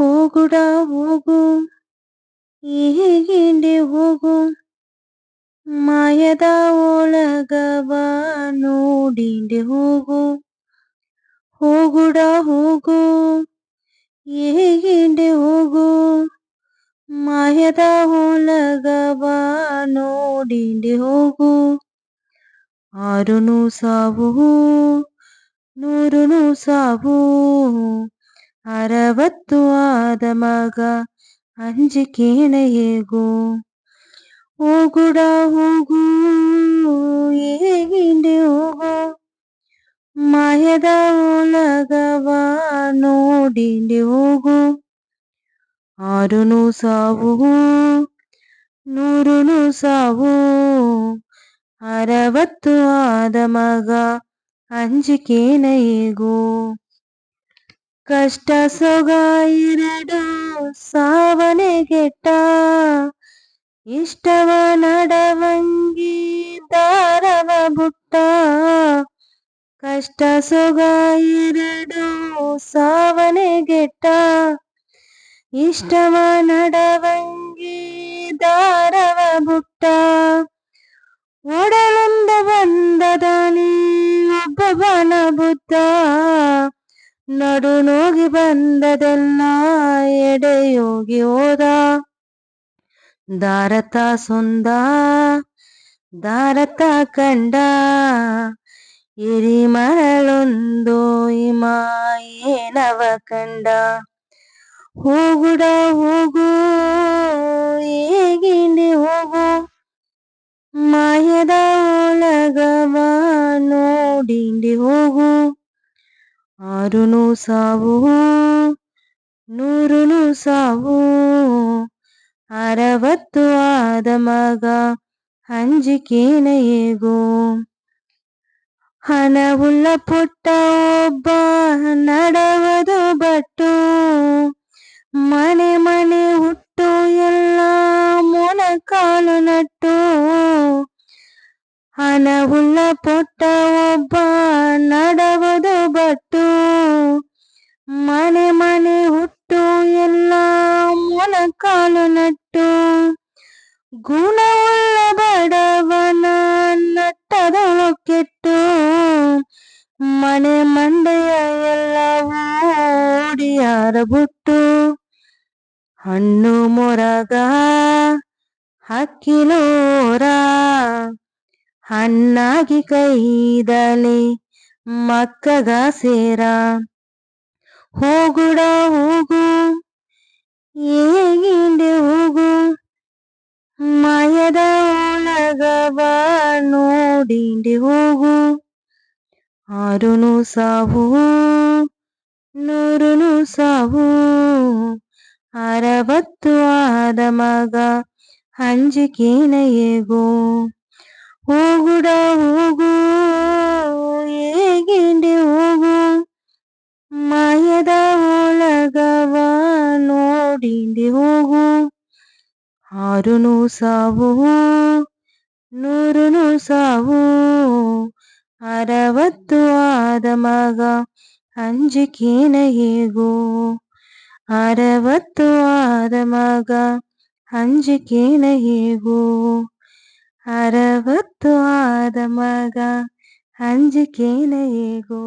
ಹೋಗುಡ ಹೋಗು ಹೀಗಿಂಡೆ ಹೋಗು ಮಾಯದ ಒಳಗವ ನೋಡಿಂಡೆ ಹೋಗು ಹೋಗುಡ ಹೋಗು ಹೀಗಿಂಡೆ ಹೋಗು ಮಾಯದ ಒಳಗವ ನೋಡಿಂಡೆ ಹೋಗು ಆರುನು ಸಾವು ನೂರುನು ಸಾವು 60 ಆದ ಮಗ ಅಂಜಿಕೇನ ಹೇಗೋ ಹೋಗುಡ ಹೋಗು ಹೇಗಿಂಡೆ ಹೋಗು ಮಾಯದ ಒಳಗವ ನೋಡಿಂಡೆ ಹೋಗು ಆರುನು ಸಾವು ನೂರುನು ಸಾವು 60 ಆದ ಮಗ ಅಂಜಿಕೇನ ಹೇಗೋ ಕಷ್ಟ ಸೊಗ ಎರಡು ಸಾವನೆ ಗೆಟ್ಟ ಇಷ್ಟವ ನಡವಂಗಿ ದಾರವ ಬುಟ್ಟ ಕಷ್ಟ ಸೊಗ ಎರಡು ಸಾವನೆ ಗೆಟ್ಟ ಇಷ್ಟವ ನಡವಂಗಿ ದಾರವ ಬುಟ್ಟ ಒಡಲೊಂದ ಬಂದದಾನಿ ಒಬ್ಬವನ ಬುದ್ಧ ನಡು ನೋಗಿ ಬಂದದೆಲ್ಲ ಎಡೆಯೋಗಿ ಹೋದ ದಾರತ ಸೊಂದ ದಾರತ ಕಂಡ ಹಿರಿ ಮರಳೊಂದು ಏನವ ಕಂಡ ಹೋಗುಡ ಹೋಗು ಹೇಗಿಂಡೆ ಹೋಗು ಮಾಯದ ಒಳಗವ ನೋಡಿಂಡೆ ಹೋಗು ಆರುನು ಸಾವು ನೂರುನು ಸಾವು 60 ಆದ ಮಗ ಅಂಜಿಕೇನ ಹೇಗೋ ಹಣವುಳ್ಳ ಪುಟ್ಟ ಒಬ್ಬ ನಡವದು ಬಟ್ಟು ಮನೆ ಮನೆ ಹುಟ್ಟು ಎಲ್ಲ ಮೊಣಕಾಲು ನಟ್ಟು ಹಣವುಳ್ಳ ಪುಟ್ಟ ಒಬ್ಬ ನಡವದು ಬಟ್ಟು ಮನೆ ಮನೆ ಹುಟ್ಟು ಎಲ್ಲ ಮೊಣಕಾಲು ನಟ್ಟು ಗುಣವುಳ್ಳ ಬಡವನ ನಟ್ಟದಳು ಕೆಟ್ಟು ಮನೆ ಮಂಡೆಯ ಎಲ್ಲ ಓಡಿಯಾರ ಬುಟ್ಟು ಹಣ್ಣು ಮೊರಗ ಹಕ್ಕಿಲೋರ ಹಣ್ಣಾಗಿ ಕೈದಲೆ ಮಕ್ಕಗ ಸೇರ ಹೋಗುಡ ಹೋಗು ಹೇಗಿಂಡೆ ಹೋಗು ಮಾಯದ ಒಳಗವ ನೋಡಿಂಡೆ ಹೋಗು ಆರುನು ಸಾವು ನೂರುನು ಸಾವು 60 ಆದ ಮಗ ಅಂಜಿಕೇನ ಹೇಗೋ ಹೋಗುಡ ಹೋಗು ಹೇಗಿಂಡೆ ಹೋಗು ಮಾಯದ ಒಳಗವ ನೋಡಿಂಡೆ ಹೋಗು ಆರುನು ಸಾವು ನೂರುನು ಸಾವು 60 ಆದ ಮಗ ಅಂಜಿಕೇನ ಹೇಗೋ 60 ಆದ ಮಗ ಅಂಜಿಕೇನ ಹೇಗೋ 60 ಆದ ಮಗ ಅಂಜಿಕೇನ ಹೇಗೋ